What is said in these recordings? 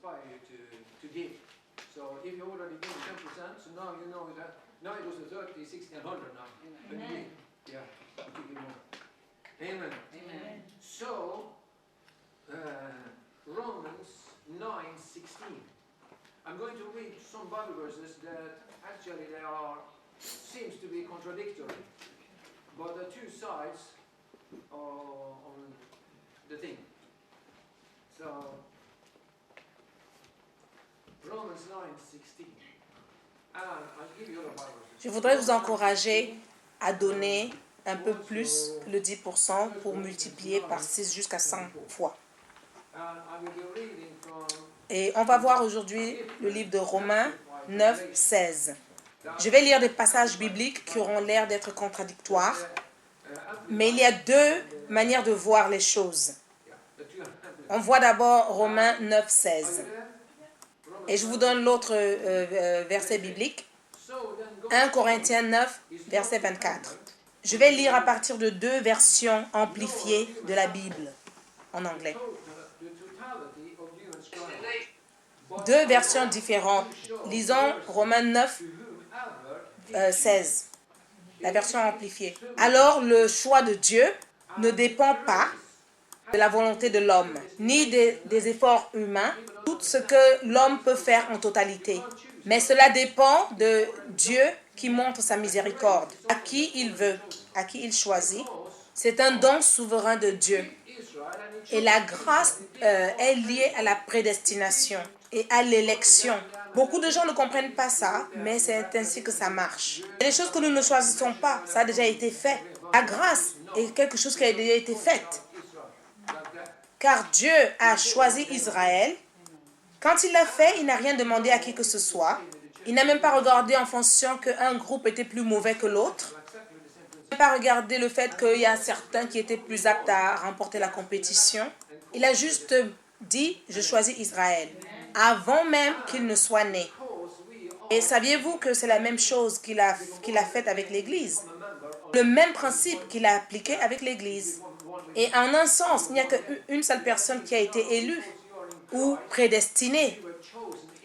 inspire you to give. So if you already give 10%, so now you know that now it was the 30, 60, and 100 now. Amen. Yeah, you can give more. Amen. Amen. So, Romans 9:16. I'm going to read some Bible verses that actually seems to be contradictory, but the two sides on the thing. So, Romans 9:16. And I'll give you the Bible verses. Je voudrais vous encourager à donner un peu plus que le 10% pour multiplier par 6 jusqu'à 100 fois. And I will be reading from Et on va voir aujourd'hui le livre de Romains 9, 16. Je vais lire des passages bibliques qui auront l'air d'être contradictoires, mais il y a deux manières de voir les choses. On voit d'abord Romains 9, 16. Et je vous donne l'autre verset biblique, 1 Corinthiens 9, verset 24. Je vais lire à partir de deux versions amplifiées de la Bible en anglais. Deux versions différentes. Lisons Romains 9, 16, la version amplifiée. Alors le choix de Dieu ne dépend pas de la volonté de l'homme, ni des efforts humains, tout ce que l'homme peut faire en totalité. Mais cela dépend de Dieu qui montre sa miséricorde, à qui il veut, à qui il choisit. C'est un don souverain de Dieu. Et la grâce est liée à la prédestination et à l'élection. Beaucoup de gens ne comprennent pas ça, mais c'est ainsi que ça marche. Il y a des choses que nous ne choisissons pas, ça a déjà été fait. La grâce est quelque chose qui a déjà été fait. Car Dieu a choisi Israël. Quand il l'a fait, il n'a rien demandé à qui que ce soit. Il n'a même pas regardé en fonction qu'un groupe était plus mauvais que l'autre. Il n'a pas regardé le fait qu'il y a certains qui étaient plus aptes à remporter la compétition. Il a juste dit, je choisis Israël, avant même qu'il ne soit né. Et saviez-vous que c'est la même chose qu'il a faite avec l'Église? Le même principe qu'il a appliqué avec l'Église. Et en un sens, il n'y a qu'une seule personne qui a été élue ou prédestinée.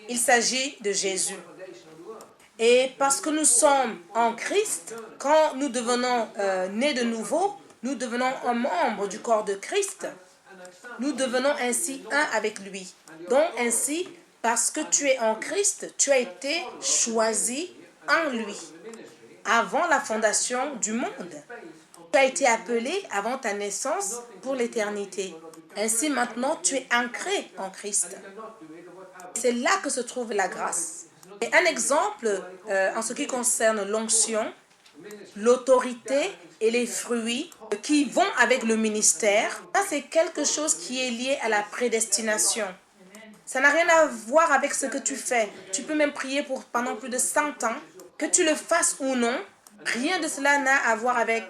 Il s'agit de Jésus. Et parce que nous sommes en Christ, quand nous devenons nés de nouveau, nous devenons un membre du corps de Christ. Nous devenons ainsi un avec lui. Donc ainsi, parce que tu es en Christ, tu as été choisi en lui, avant la fondation du monde. Tu as été appelé avant ta naissance pour l'éternité. Ainsi maintenant, tu es ancré en Christ. C'est là que se trouve la grâce. Et un exemple en ce qui concerne l'onction, l'autorité et les fruits qui vont avec le ministère, ça c'est quelque chose qui est lié à la prédestination. Ça n'a rien à voir avec ce que tu fais. Tu peux même prier pendant plus de 100 ans, que tu le fasses ou non. Rien de cela n'a à voir avec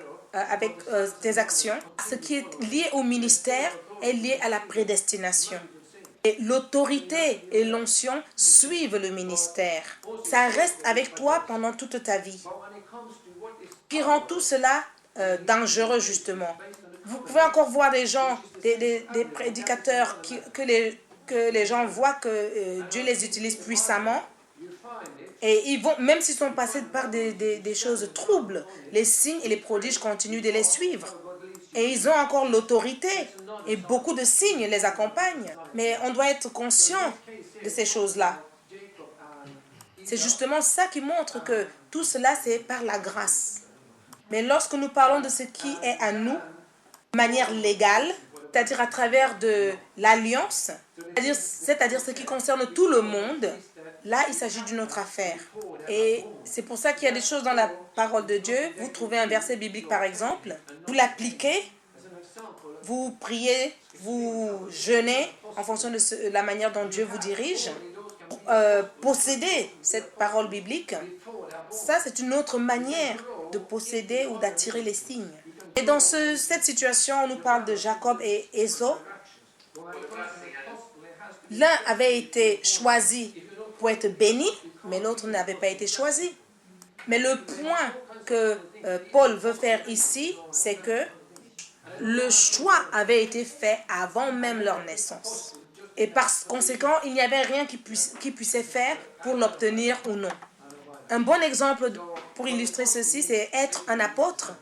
tes actions. Ce qui est lié au ministère est lié à la prédestination. Et l'autorité et l'onction suivent le ministère. Ça reste avec toi pendant toute ta vie. Qui rend tout cela dangereux justement. Vous pouvez encore voir des gens, des prédicateurs que les gens voient que Dieu les utilise puissamment. Et ils vont, même s'ils sont passés par des choses troubles, les signes et les prodiges continuent de les suivre. Et ils ont encore l'autorité. Et beaucoup de signes les accompagnent. Mais on doit être conscient de ces choses-là. C'est justement ça qui montre que tout cela, c'est par la grâce. Mais lorsque nous parlons de ce qui est à nous, de manière légale, c'est-à-dire à travers de l'alliance, c'est-à-dire ce qui concerne tout le monde, là, il s'agit d'une autre affaire. Et c'est pour ça qu'il y a des choses dans la parole de Dieu. Vous trouvez un verset biblique, par exemple, vous l'appliquez, vous priez, vous jeûnez en fonction de la manière dont Dieu vous dirige. Posséder cette parole biblique, ça, c'est une autre manière de posséder ou d'attirer les signes. Et dans cette situation, on nous parle de Jacob et Ésaü. L'un avait été choisi pour être béni, mais l'autre n'avait pas été choisi. Mais le point que Paul veut faire ici, c'est que le choix avait été fait avant même leur naissance. Et par conséquent, il n'y avait rien qui puissait faire pour l'obtenir ou non. Un bon exemple pour illustrer ceci, c'est être un apôtre.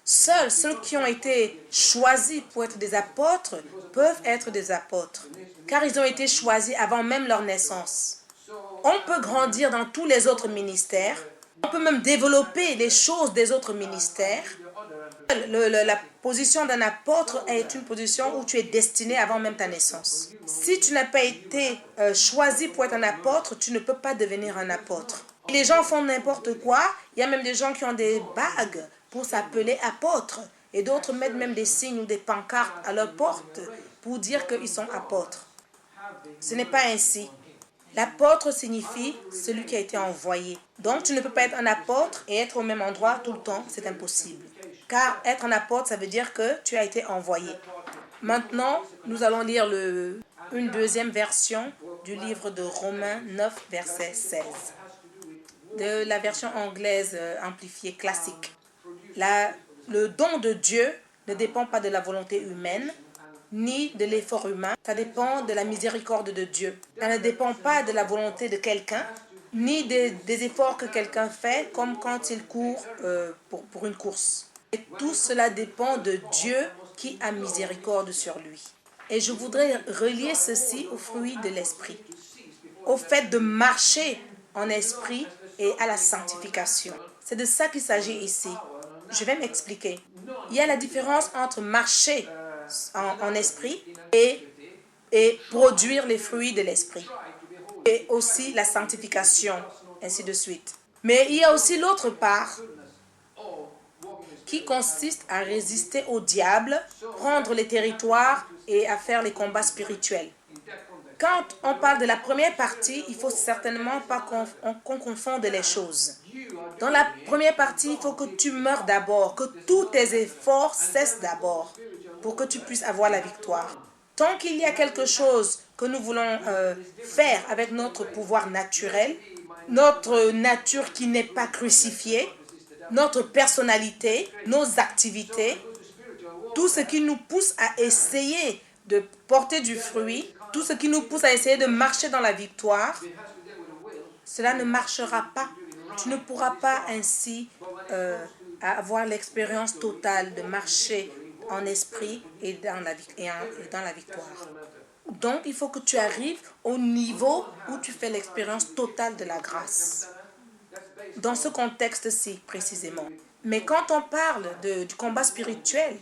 Seuls ceux qui ont été choisis pour être des apôtres peuvent être des apôtres, car ils ont été choisis avant même leur naissance. On peut grandir dans tous les autres ministères, on peut même développer les choses des autres ministères. La position d'un apôtre est une position où tu es destiné avant même ta naissance. Si tu n'as pas été choisi pour être un apôtre, tu ne peux pas devenir un apôtre. Les gens font n'importe quoi. Il y a même des gens qui ont des bagues pour s'appeler apôtres. Et d'autres mettent même des signes ou des pancartes à leur porte pour dire qu'ils sont apôtres. Ce n'est pas ainsi. L'apôtre signifie celui qui a été envoyé. Donc, tu ne peux pas être un apôtre et être au même endroit tout le temps. C'est impossible. Car être un apôtre, ça veut dire que tu as été envoyé. Maintenant, nous allons lire une deuxième version du livre de Romains 9, verset 16. De la version anglaise amplifiée classique. Le don de Dieu ne dépend pas de la volonté humaine, ni de l'effort humain. Ça dépend de la miséricorde de Dieu. Ça ne dépend pas de la volonté de quelqu'un, ni des efforts que quelqu'un fait, comme quand il court pour une course. Et tout cela dépend de Dieu qui a miséricorde sur lui. Et je voudrais relier ceci au fruit de l'esprit, au fait de marcher en esprit et à la sanctification. C'est de ça qu'il s'agit ici. Je vais m'expliquer. Il y a la différence entre marcher en esprit et produire les fruits de l'esprit. Et aussi la sanctification, ainsi de suite. Mais il y a aussi l'autre part qui consiste à résister au diable, prendre les territoires et à faire les combats spirituels. Quand on parle de la première partie, il ne faut certainement pas qu'on confonde les choses. Dans la première partie, il faut que tu meures d'abord, que tous tes efforts cessent d'abord pour que tu puisses avoir la victoire. Tant qu'il y a quelque chose que nous voulons faire avec notre pouvoir naturel, notre nature qui n'est pas crucifiée, notre personnalité, nos activités, tout ce qui nous pousse à essayer de porter du fruit, tout ce qui nous pousse à essayer de marcher dans la victoire, cela ne marchera pas. Tu ne pourras pas ainsi avoir l'expérience totale de marcher en esprit et dans la victoire. Donc, il faut que tu arrives au niveau où tu fais l'expérience totale de la grâce. Dans ce contexte-ci, précisément. Mais quand on parle du combat spirituel,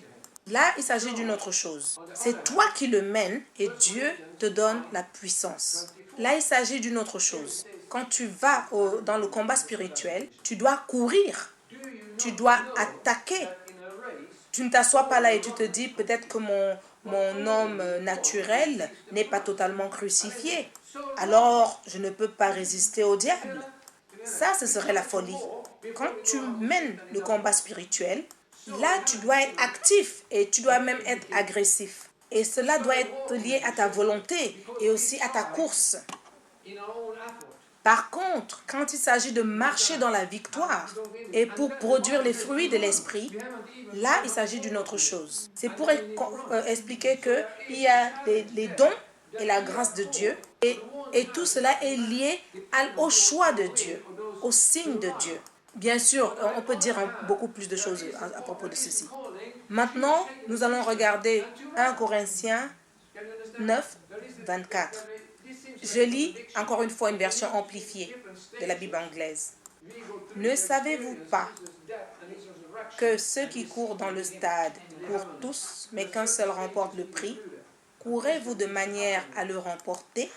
là, il s'agit d'une autre chose. C'est toi qui le mènes et Dieu te donne la puissance. Là, il s'agit d'une autre chose. Quand tu vas dans le combat spirituel, tu dois courir. Tu dois attaquer. Tu ne t'assois pas là et tu te dis peut-être que mon homme naturel n'est pas totalement crucifié. Alors, je ne peux pas résister au diable. Ça, ce serait la folie. Quand tu mènes le combat spirituel, là, tu dois être actif et tu dois même être agressif. Et cela doit être lié à ta volonté et aussi à ta course. Par contre, quand il s'agit de marcher dans la victoire et pour produire les fruits de l'esprit, là, il s'agit d'une autre chose. C'est pour expliquer qu'il y a les dons et la grâce de Dieu et tout cela est lié au choix de Dieu, au signe de Dieu. Bien sûr, on peut dire beaucoup plus de choses à propos de ceci. Maintenant, nous allons regarder 1 Corinthiens 9, 24. Je lis encore une fois une version amplifiée de la Bible anglaise. Ne savez-vous pas que ceux qui courent dans le stade courent tous, mais qu'un seul remporte le prix? Courez-vous de manière à le remporter?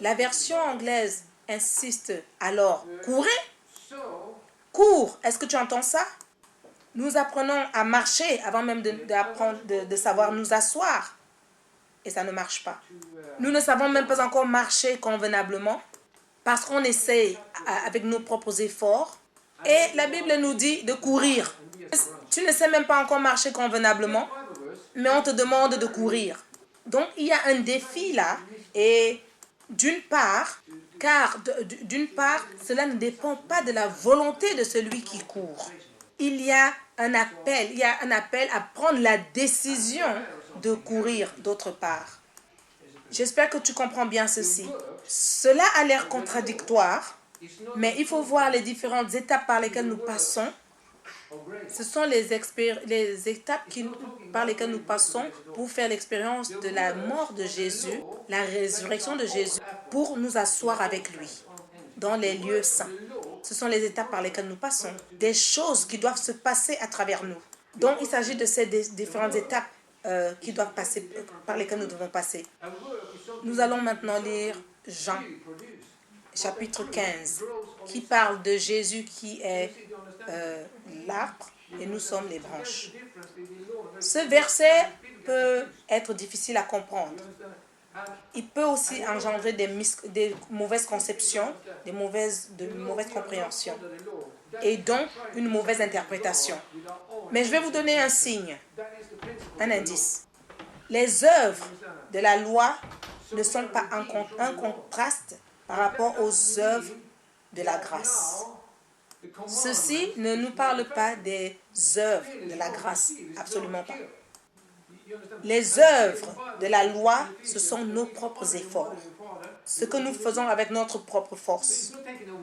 La version anglaise insiste alors, courez? Cours, est-ce que tu entends ça? Nous apprenons à marcher avant même de savoir nous asseoir. Et ça ne marche pas. Nous ne savons même pas encore marcher convenablement parce qu'on essaie avec nos propres efforts. Et la Bible nous dit de courir. Tu ne sais même pas encore marcher convenablement, mais on te demande de courir. Donc, il y a un défi là. Et d'une part, cela ne dépend pas de la volonté de celui qui court. Il y a un appel à prendre la décision de courir d'autre part. J'espère que tu comprends bien ceci. Cela a l'air contradictoire, mais il faut voir les différentes étapes par lesquelles nous passons. Ce sont les étapes par lesquelles nous passons pour faire l'expérience de la mort de Jésus, la résurrection de Jésus, pour nous asseoir avec lui dans les lieux saints. Ce sont les étapes par lesquelles nous passons, des choses qui doivent se passer à travers nous. Donc, il s'agit de ces différentes étapes qui doivent passer, par lesquelles nous devons passer. Nous allons maintenant lire Jean, chapitre 15, qui parle de Jésus qui est l'arbre et nous sommes les branches. Ce verset peut être difficile à comprendre. Il peut aussi engendrer des mauvaises conceptions, de mauvaises compréhensions et donc une mauvaise interprétation. Mais je vais vous donner un signe, un indice. Les œuvres de la loi ne sont pas un contraste par rapport aux œuvres de la grâce. Ceci ne nous parle pas des œuvres de la grâce, absolument pas. Les œuvres de la loi, ce sont nos propres efforts, ce que nous faisons avec notre propre force.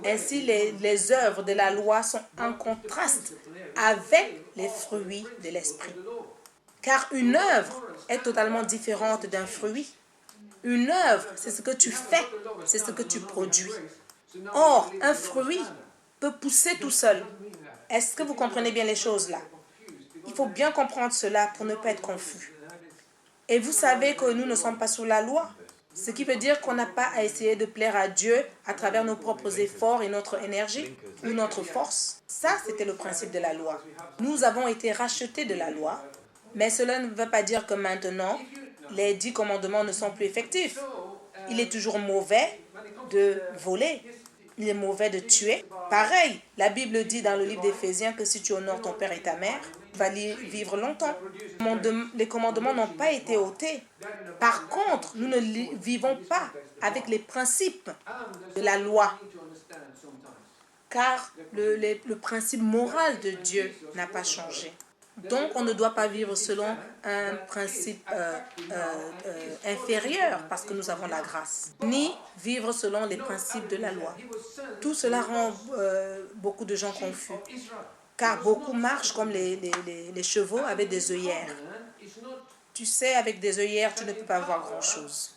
Ainsi, les œuvres de la loi sont en contraste avec les fruits de l'esprit. Car une œuvre est totalement différente d'un fruit. Une œuvre, c'est ce que tu fais, c'est ce que tu produis. Or, un fruit peut pousser tout seul. Est-ce que vous comprenez bien les choses là? Il faut bien comprendre cela pour ne pas être confus. Et vous savez que nous ne sommes pas sous la loi. Ce qui veut dire qu'on n'a pas à essayer de plaire à Dieu à travers nos propres efforts et notre énergie ou notre force. Ça, c'était le principe de la loi. Nous avons été rachetés de la loi, mais cela ne veut pas dire que maintenant, les 10 commandements ne sont plus effectifs. Il est toujours mauvais de voler. Il est mauvais de tuer. Pareil, la Bible dit dans le livre d'Éphésiens que si tu honores ton père et ta mère, tu vas vivre longtemps. Les commandements n'ont pas été ôtés. Par contre, nous ne vivons pas avec les principes de la loi. Car le principe moral de Dieu n'a pas changé. Donc, on ne doit pas vivre selon un principe inférieur parce que nous avons la grâce, ni vivre selon les principes de la loi. Tout cela rend beaucoup de gens confus, car beaucoup marchent comme les chevaux avec des œillères. Tu sais, avec des œillères, tu ne peux pas voir grand-chose.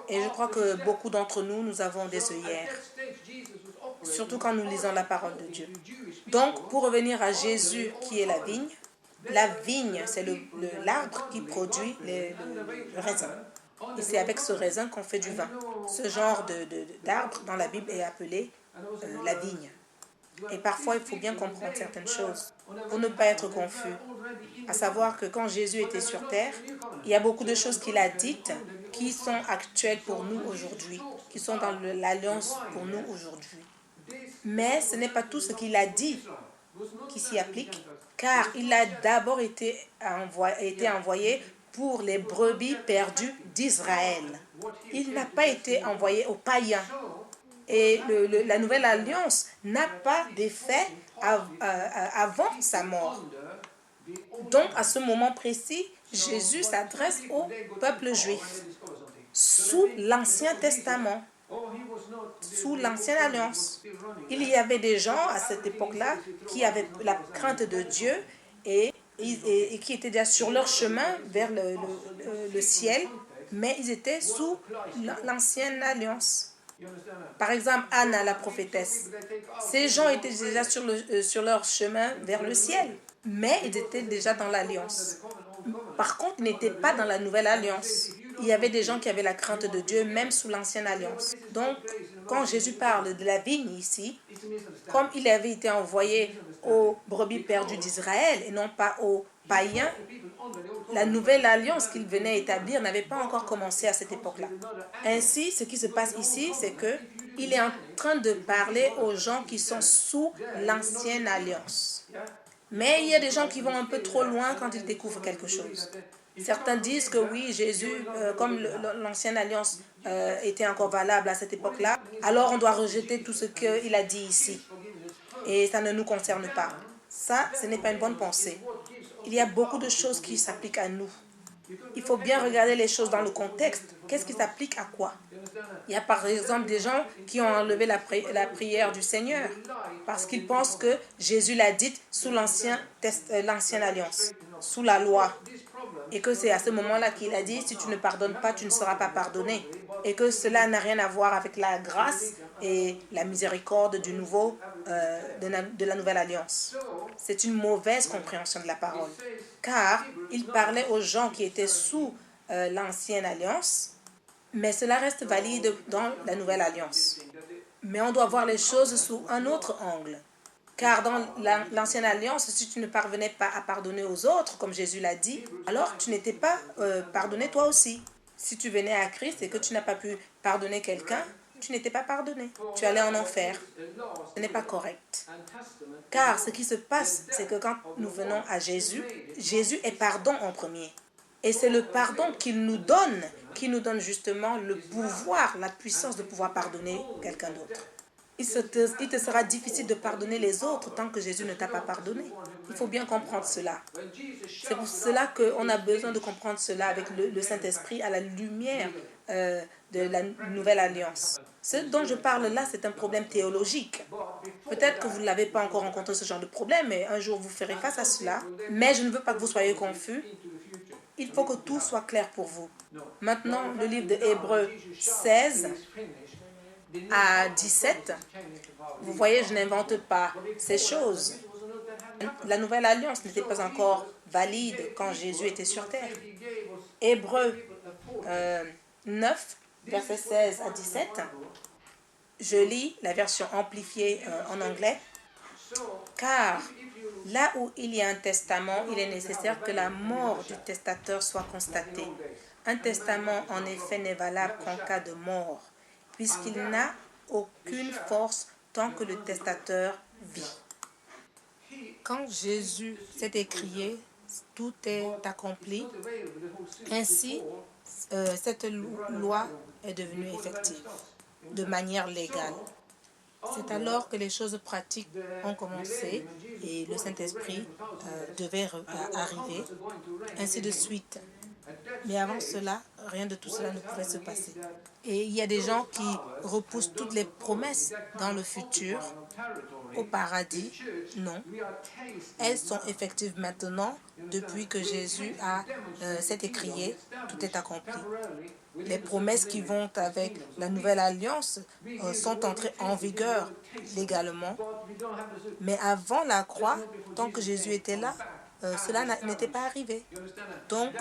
Et je crois que beaucoup d'entre nous, nous avons des œillères, surtout quand nous lisons la parole de Dieu. Donc, pour revenir à Jésus qui est la vigne, c'est l'arbre qui produit le raisin. Et c'est avec ce raisin qu'on fait du vin. Ce genre d'arbre dans la Bible est appelé la vigne. Et parfois, il faut bien comprendre certaines choses pour ne pas être confus. À savoir que quand Jésus était sur terre, il y a beaucoup de choses qu'il a dites qui sont actuelles pour nous aujourd'hui, qui sont dans l'alliance pour nous aujourd'hui. Mais ce n'est pas tout ce qu'il a dit qui s'y applique, car il a d'abord été envoyé pour les brebis perdues d'Israël. Il n'a pas été envoyé aux païens. Et la nouvelle alliance n'a pas d'effet avant sa mort. Donc, à ce moment précis, Jésus s'adresse au peuple juif sous l'Ancien Testament, sous l'Ancienne Alliance. Il y avait des gens à cette époque-là qui avaient la crainte de Dieu et qui étaient déjà sur leur chemin vers le ciel, mais ils étaient sous l'Ancienne Alliance. Par exemple, Anna, la prophétesse. Ces gens étaient déjà sur leur chemin vers le ciel, mais ils étaient déjà dans l'Alliance. Par contre, ils n'étaient pas dans la Nouvelle Alliance. Il y avait des gens qui avaient la crainte de Dieu, même sous l'Ancienne Alliance. Donc, quand Jésus parle de la vigne ici, comme il avait été envoyé aux brebis perdues d'Israël et non pas aux païens, la nouvelle alliance qu'il venait établir n'avait pas encore commencé à cette époque-là. Ainsi, ce qui se passe ici, c'est qu'il est en train de parler aux gens qui sont sous l'ancienne alliance. Mais il y a des gens qui vont un peu trop loin quand ils découvrent quelque chose. Certains disent que oui, Jésus, comme l'ancienne alliance était encore valable à cette époque-là, alors on doit rejeter tout ce qu'il a dit ici. Et ça ne nous concerne pas. Ça, ce n'est pas une bonne pensée. Il y a beaucoup de choses qui s'appliquent à nous. Il faut bien regarder les choses dans le contexte. Qu'est-ce qui s'applique à quoi? Il y a par exemple des gens qui ont enlevé la prière du Seigneur parce qu'ils pensent que Jésus l'a dite sous l'ancienne alliance, sous la loi. Et que c'est à ce moment-là qu'il a dit, si tu ne pardonnes pas, tu ne seras pas pardonné. Et que cela n'a rien à voir avec la grâce et la miséricorde du de la nouvelle alliance. C'est une mauvaise compréhension de la parole. Car il parlait aux gens qui étaient sous l'ancienne alliance, mais cela reste valide dans la nouvelle alliance. Mais on doit voir les choses sous un autre angle. Car dans l'ancienne alliance, si tu ne parvenais pas à pardonner aux autres, comme Jésus l'a dit, alors tu n'étais pas pardonné toi aussi. Si tu venais à Christ et que tu n'as pas pu pardonner quelqu'un, tu n'étais pas pardonné. Tu allais en enfer. Ce n'est pas correct. Car ce qui se passe, c'est que quand nous venons à Jésus, Jésus est pardon en premier. Et c'est le pardon qu'il nous donne, qui nous donne justement le pouvoir, la puissance de pouvoir pardonner quelqu'un d'autre. Il te sera difficile de pardonner les autres tant que Jésus ne t'a pas pardonné. Il faut bien comprendre cela. C'est pour cela qu'on a besoin de comprendre cela avec le Saint-Esprit à la lumière de la nouvelle alliance. Ce dont je parle là, c'est un problème théologique. Peut-être que vous ne l'avez pas encore rencontré ce genre de problème, mais un jour vous ferez face à cela. Mais je ne veux pas que vous soyez confus. Il faut que tout soit clair pour vous. Maintenant, le livre de Hébreux 16 à 17, vous voyez, je n'invente pas ces choses. La nouvelle alliance n'était pas encore valide quand Jésus était sur terre. Hébreux 9, versets 16 à 17, je lis la version amplifiée en anglais. Car là où il y a un testament, il est nécessaire que la mort du testateur soit constatée. Un testament, en effet, n'est valable qu'en cas de mort, puisqu'il n'a aucune force tant que le testateur vit. Quand Jésus s'est écrié, tout est accompli. Ainsi, cette loi est devenue effective de manière légale. C'est alors que les choses pratiques ont commencé et le Saint-Esprit devait arriver, ainsi de suite. Mais avant cela, rien de tout cela ne pouvait se passer. Et il y a des gens qui repoussent toutes les promesses dans le futur, au paradis. Non. Elles sont effectives maintenant, depuis que Jésus s'est écrié, tout est accompli. Les promesses qui vont avec la nouvelle alliance sont entrées en vigueur légalement. Mais avant la croix, tant que Jésus était là, cela n'était pas arrivé. Donc,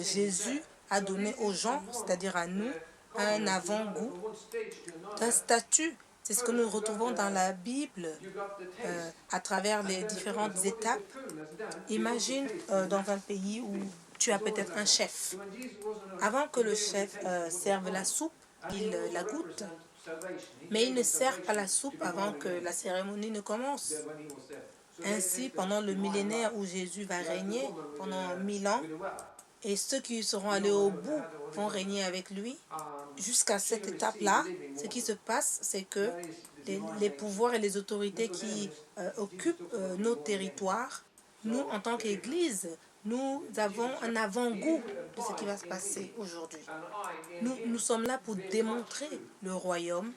Jésus a donné aux gens, c'est-à-dire à nous, un avant-goût d'un statut. C'est ce que nous retrouvons dans la Bible à travers les différentes étapes. Imagine dans un pays où tu as peut-être un chef. Avant que le chef serve la soupe, il la goûte. Mais il ne sert pas la soupe avant que la cérémonie ne commence. Ainsi, pendant le millénaire où Jésus va régner, pendant 1000 ans, et ceux qui seront allés au bout vont régner avec lui, jusqu'à cette étape-là, ce qui se passe, c'est que les pouvoirs et les autorités qui occupent nos territoires, nous, en tant qu'Église, nous avons un avant-goût de ce qui va se passer aujourd'hui. Nous sommes là pour démontrer le royaume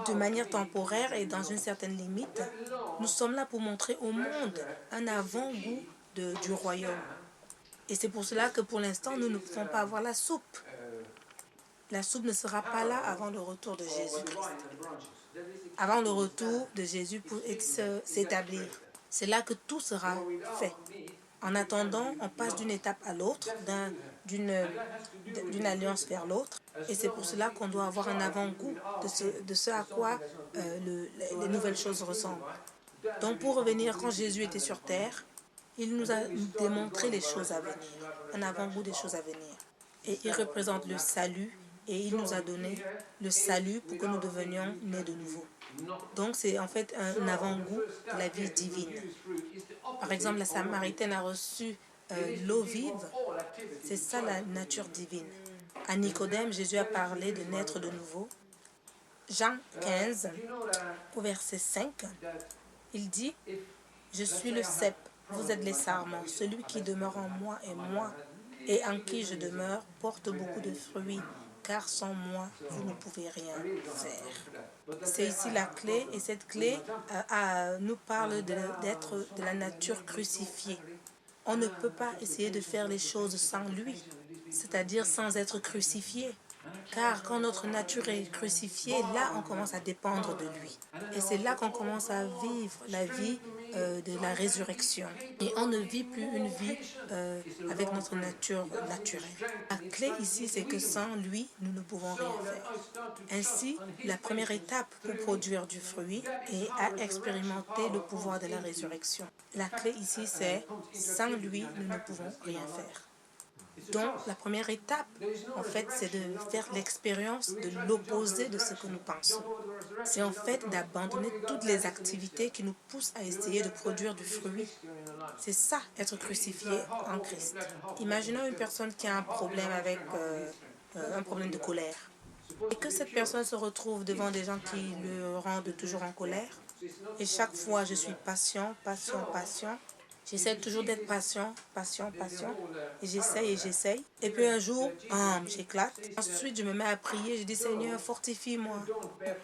de manière temporaire et dans une certaine limite. Nous sommes là pour montrer au monde un avant-goût du royaume. Et c'est pour cela que pour l'instant, nous ne pouvons pas avoir la soupe. La soupe ne sera pas là avant le retour de Jésus-Christ. Avant le retour de Jésus pour s'établir. C'est là que tout sera fait. En attendant, on passe d'une étape à l'autre, d'une alliance vers l'autre. Et c'est pour cela qu'on doit avoir un avant-goût de ce à quoi les nouvelles choses ressemblent. Donc pour revenir, quand Jésus était sur terre, il nous a démontré les choses à venir, un avant-goût des choses à venir. Et il représente le salut, et il nous a donné le salut pour que nous devenions nés de nouveau. Donc c'est en fait un avant-goût de la vie divine. Par exemple, la Samaritaine a reçu l'eau vive, c'est ça la nature divine. À Nicodème, Jésus a parlé de naître de nouveau. Jean 15, au verset 5, il dit « Je suis le cep, vous êtes les sarments. Celui qui demeure en moi et moi et en qui je demeure porte beaucoup de fruits, car sans moi, vous ne pouvez rien faire. C'est ici la clé, et cette clé nous parle d'être de la nature crucifiée. On ne peut pas essayer de faire les choses sans lui, c'est-à-dire sans être crucifié. Car quand notre nature est crucifiée, là on commence à dépendre de lui. Et c'est là qu'on commence à vivre la vie de la résurrection. Et on ne vit plus une vie avec notre nature naturelle. La clé ici, c'est que sans lui, nous ne pouvons rien faire. Ainsi, la première étape pour produire du fruit est à expérimenter le pouvoir de la résurrection. La clé ici, c'est sans lui, nous ne pouvons rien faire. Donc, la première étape, en fait, c'est de faire l'expérience de l'opposé de ce que nous pensons. C'est en fait d'abandonner toutes les activités qui nous poussent à essayer de produire du fruit. C'est ça, être crucifié en Christ. Imaginons une personne qui a un problème avec un problème de colère. Et que cette personne se retrouve devant des gens qui le rendent toujours en colère. Et chaque fois, je suis patient. J'essaie toujours d'être patient. Et j'essaye. Et puis un jour, j'éclate. Ensuite, je me mets à prier. Je dis, Seigneur, fortifie-moi.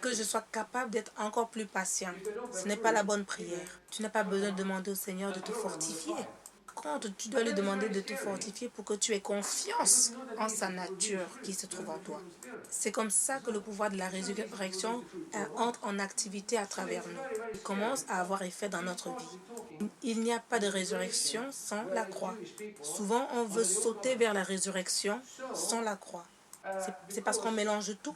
Que je sois capable d'être encore plus patient. Ce n'est pas la bonne prière. Tu n'as pas besoin de demander au Seigneur de te fortifier. Contre, tu dois lui demander de te fortifier pour que tu aies confiance en sa nature qui se trouve en toi. C'est comme ça que le pouvoir de la résurrection entre en activité à travers nous. Il commence à avoir effet dans notre vie. Il n'y a pas de résurrection sans la croix. Souvent, on veut sauter vers la résurrection sans la croix. C'est parce qu'on mélange tout.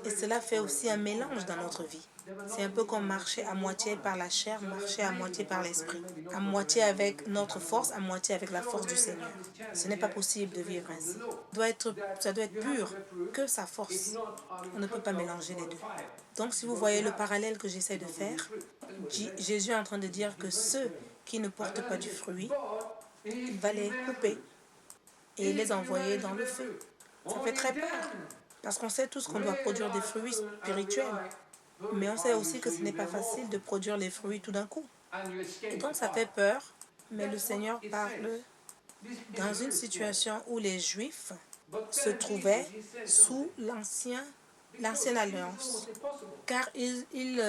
Et cela fait aussi un mélange dans notre vie. C'est un peu comme marcher à moitié par la chair, marcher à moitié par l'esprit. À moitié avec notre force, à moitié avec la force du Seigneur. Ce n'est pas possible de vivre ainsi. Ça doit être pur que sa force. On ne peut pas mélanger les deux. Donc si vous voyez le parallèle que j'essaie de faire, Jésus est en train de dire que ceux qui ne portent pas du fruit, il va les couper et les envoyer dans le feu. Ça fait très peur. Parce qu'on sait tous qu'on doit produire des fruits spirituels. Mais on sait aussi que ce n'est pas facile de produire les fruits tout d'un coup. Et donc ça fait peur. Mais le Seigneur parle dans une situation où les Juifs se trouvaient sous l'ancienne alliance. Car ils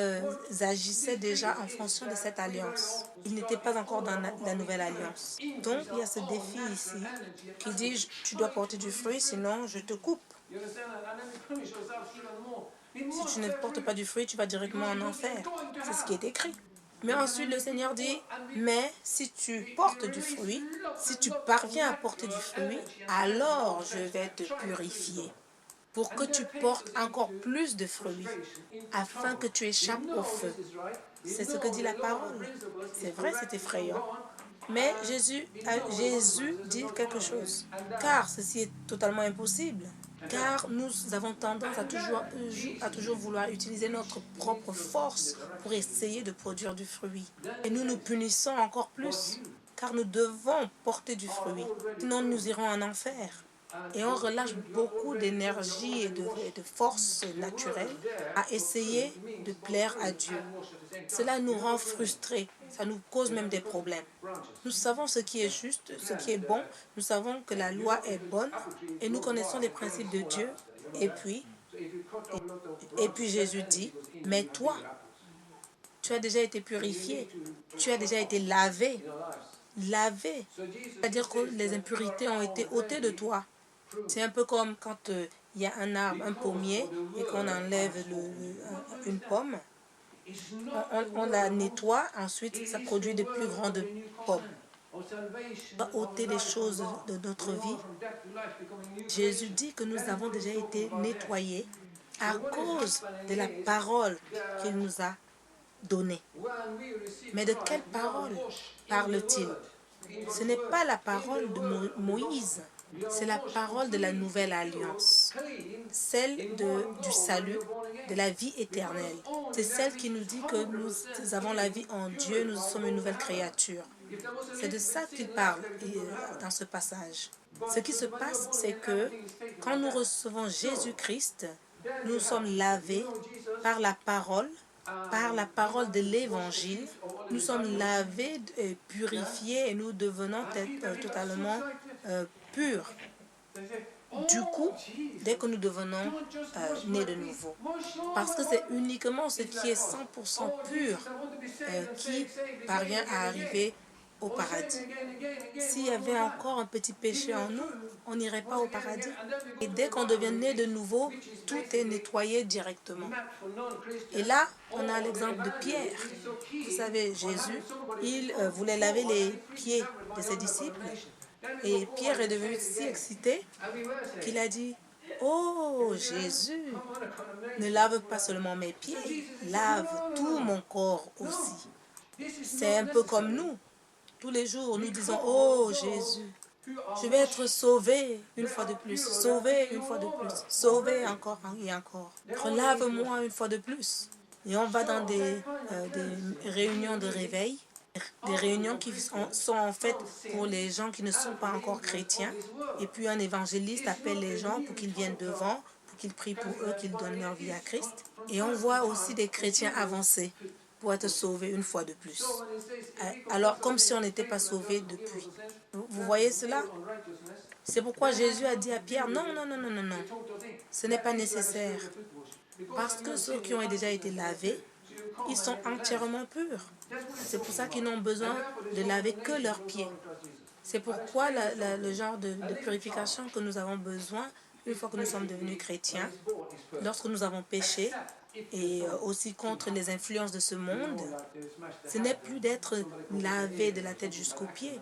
agissaient déjà en fonction de cette alliance. Ils n'étaient pas encore dans la nouvelle alliance. Donc il y a ce défi ici qui dit tu dois porter du fruit, sinon je te coupe. Si tu ne portes pas du fruit, tu vas directement en enfer. C'est ce qui est écrit. Mais ensuite, le Seigneur dit, mais si tu portes du fruit, si tu parviens à porter du fruit, alors je vais te purifier pour que tu portes encore plus de fruits, afin que tu échappes au feu. C'est ce que dit la parole. C'est vrai, c'est effrayant. Mais Jésus dit quelque chose. Car ceci est totalement impossible. Car nous avons tendance à toujours vouloir utiliser notre propre force pour essayer de produire du fruit. Et nous nous punissons encore plus, car nous devons porter du fruit. Sinon, nous irons en enfer. Et on relâche beaucoup d'énergie et de force naturelle à essayer de plaire à Dieu. Cela nous rend frustrés. Ça nous cause même des problèmes. Nous savons ce qui est juste, ce qui est bon. Nous savons que la loi est bonne et nous connaissons les principes de Dieu. Et puis Jésus dit, mais toi, tu as déjà été purifié. Tu as déjà été lavé. Lavé. C'est-à-dire que les impurités ont été ôtées de toi. C'est un peu comme quand il y a un arbre, un pommier, et qu'on enlève une pomme. On la nettoie, ensuite ça produit de plus grandes pommes. On va ôter les choses de notre vie. Jésus dit que nous avons déjà été nettoyés à cause de la parole qu'il nous a donnée. Mais de quelle parole parle-t-il? Ce n'est pas la parole de Moïse. C'est la parole de la nouvelle alliance, celle du salut, de la vie éternelle. C'est celle qui nous dit que nous avons la vie en Dieu, nous sommes une nouvelle créature. C'est de ça qu'il parle dans ce passage. Ce qui se passe, c'est que quand nous recevons Jésus-Christ, nous sommes lavés par la parole de l'évangile. Nous sommes lavés et purifiés et nous devenons totalement pur. Du coup, dès que nous devenons nés de nouveau, parce que c'est uniquement ce qui est 100% pur qui parvient à arriver au paradis. S'il y avait encore un petit péché en nous, on n'irait pas au paradis. Et dès qu'on devient né de nouveau, tout est nettoyé directement. Et là, on a l'exemple de Pierre. Vous savez, Jésus, il voulait laver les pieds de ses disciples. Et Pierre est devenu si excité qu'il a dit, « Oh Jésus, ne lave pas seulement mes pieds, lave tout mon corps aussi. » C'est un peu comme nous. Tous les jours, nous disons, « Oh Jésus, je vais être sauvé une fois de plus, sauvé une fois de plus, sauvé encore et encore. Relave-moi une fois de plus. » Et on va dans des réunions de réveil, des réunions qui sont en fait pour les gens qui ne sont pas encore chrétiens. Et puis un évangéliste appelle les gens pour qu'ils viennent devant, pour qu'ils prient pour eux, qu'ils donnent leur vie à Christ. Et on voit aussi des chrétiens avancer pour être sauvés une fois de plus. Alors, comme si on n'était pas sauvés depuis. Vous voyez cela? C'est pourquoi Jésus a dit à Pierre, non, non, non, non, non, non. Ce n'est pas nécessaire. Parce que ceux qui ont déjà été lavés, ils sont entièrement purs. C'est pour ça qu'ils n'ont besoin de laver que leurs pieds. C'est pourquoi le genre de purification que nous avons besoin, une fois que nous sommes devenus chrétiens, lorsque nous avons péché, et aussi contre les influences de ce monde, ce n'est plus d'être lavé de la tête jusqu'aux pieds.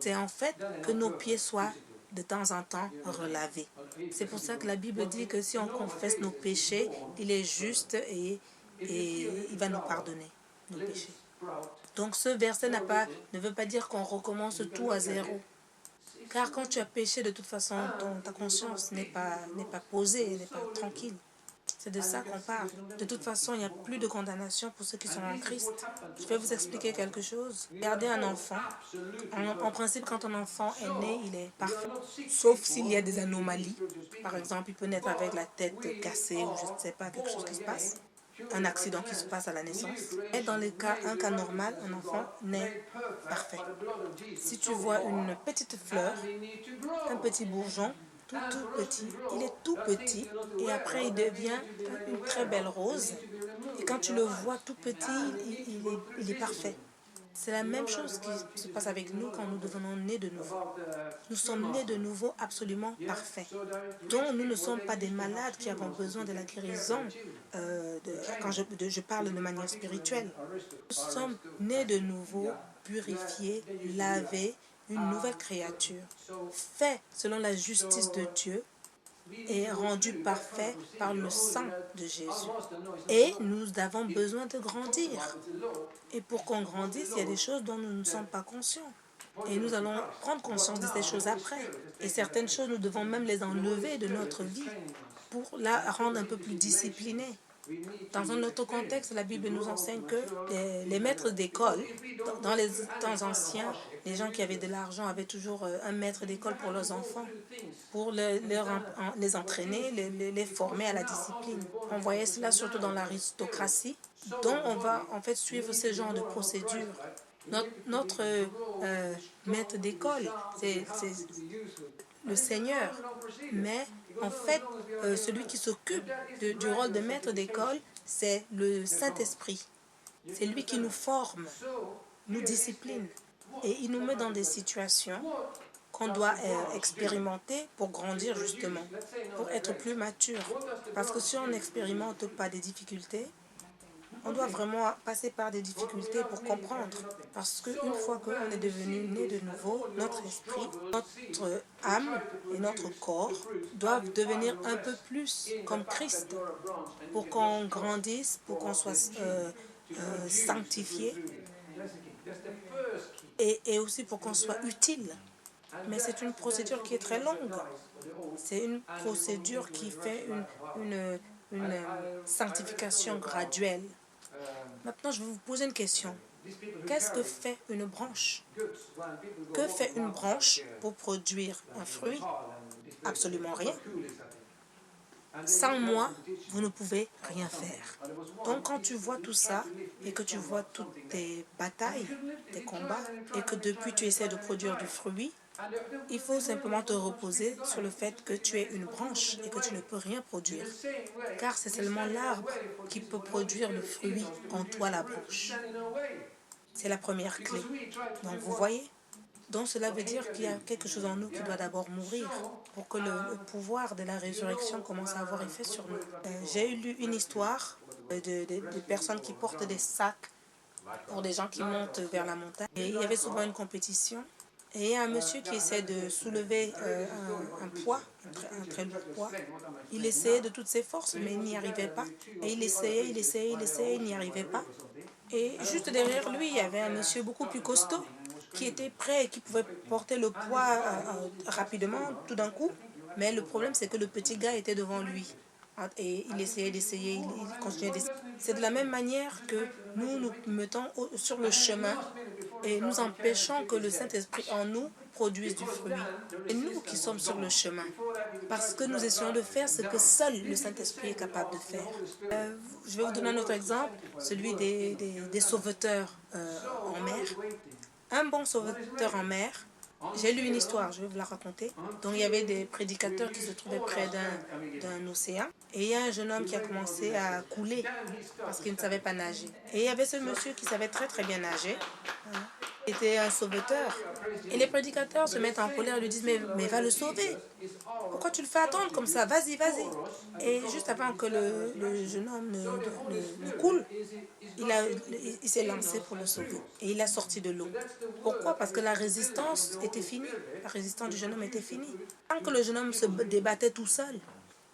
C'est en fait que nos pieds soient de temps en temps relavés. C'est pour ça que la Bible dit que si on confesse nos péchés, il est juste et il va nous pardonner nos péchés. Donc ce verset ne veut pas dire qu'on recommence tout à zéro. Car quand tu as péché, de toute façon, ta conscience n'est pas posée, n'est pas tranquille. C'est de ça qu'on parle. De toute façon, il n'y a plus de condamnation pour ceux qui sont en Christ. Je vais vous expliquer quelque chose. Regardez un enfant. En principe, quand un enfant est né, il est parfait. Sauf s'il y a des anomalies. Par exemple, il peut naître avec la tête cassée ou je ne sais pas, quelque chose qui se passe. Un accident qui se passe à la naissance. Et dans un cas normal, un enfant naît parfait. Si tu vois une petite fleur, un petit bourgeon, tout petit, il est tout petit et après il devient une très belle rose. Et quand tu le vois tout petit, il est parfait. C'est la même chose qui se passe avec nous quand nous devenons nés de nouveau. Nous sommes nés de nouveau absolument parfaits. Donc nous ne sommes pas des malades qui avons besoin de la guérison quand je parle de manière spirituelle. Nous sommes nés de nouveau, purifiés, lavés, une nouvelle créature, fait selon la justice de Dieu et rendu parfait par le sang de Jésus. Et nous avons besoin de grandir. Et pour qu'on grandisse, il y a des choses dont nous ne sommes pas conscients. Et nous allons prendre conscience de ces choses après. Et certaines choses, nous devons même les enlever de notre vie pour la rendre un peu plus disciplinée. Dans un autre contexte, la Bible nous enseigne que les maîtres d'école, dans les temps anciens, les gens qui avaient de l'argent avaient toujours un maître d'école pour leurs enfants, pour les entraîner, les former à la discipline. On voyait cela surtout dans l'aristocratie, dont on va en fait suivre ce genre de procédure. Notre maître d'école, c'est le Seigneur. Mais en fait, celui qui s'occupe du rôle de maître d'école, c'est le Saint-Esprit. C'est lui qui nous forme, nous discipline. Et il nous met dans des situations qu'on doit expérimenter pour grandir justement, pour être plus mature. Parce que si on n'expérimente pas des difficultés, on doit vraiment passer par des difficultés pour comprendre. Parce qu'une fois qu'on est devenu né de nouveau, notre esprit, notre âme et notre corps doivent devenir un peu plus comme Christ pour qu'on grandisse, pour qu'on soit sanctifié et aussi pour qu'on soit utile. Mais c'est une procédure qui est très longue. C'est une procédure qui fait une sanctification graduelle. Maintenant, je vais vous poser une question. Qu'est-ce que fait une branche? Que fait une branche pour produire un fruit? Absolument rien. Sans moi, vous ne pouvez rien faire. Donc, quand tu vois tout ça et que tu vois toutes tes batailles, tes combats, et que depuis tu essaies de produire du fruit, Il faut simplement te reposer sur le fait que tu es une branche et que tu ne peux rien produire. Car c'est seulement l'arbre qui peut produire le fruit en toi, la branche. C'est la première clé. Donc vous voyez? Donc cela veut dire qu'il y a quelque chose en nous qui doit d'abord mourir pour que le pouvoir de la résurrection commence à avoir effet sur nous. J'ai lu une histoire de personnes qui portent des sacs pour des gens qui montent vers la montagne. Et il y avait souvent une compétition. Et il y a un monsieur qui essaie de soulever un poids, un très lourd poids. Il essayait de toutes ses forces, mais il n'y arrivait pas. Et il essayait, il n'y arrivait pas. Et juste derrière lui, il y avait un monsieur beaucoup plus costaud qui était prêt et qui pouvait porter le poids rapidement, tout d'un coup. Mais le problème, c'est que le petit gars était devant lui. Et il essayait d'essayer, il continuait d'essayer. C'est de la même manière que nous mettons sur le chemin et nous empêchons que le Saint-Esprit en nous produise du fruit. Et nous qui sommes sur le chemin, parce que nous essayons de faire ce que seul le Saint-Esprit est capable de faire. Je vais vous donner un autre exemple, celui des sauveteurs en mer. Un bon sauveteur en mer, j'ai lu une histoire, je vais vous la raconter. Donc il y avait des prédicateurs qui se trouvaient près d'un océan. Et il y a un jeune homme qui a commencé à couler parce qu'il ne savait pas nager. Et il y avait ce monsieur qui savait très très bien nager. Il était un sauveteur. Et les prédicateurs se mettent en colère et lui disent mais va le sauver. Pourquoi tu le fais attendre comme ça? Vas-y, vas-y. Et juste avant que le jeune homme ne coule, il s'est lancé pour le sauver. Et il a sorti de l'eau. Pourquoi? Parce que la résistance était finie. La résistance du jeune homme était finie. Tant que le jeune homme se débattait tout seul,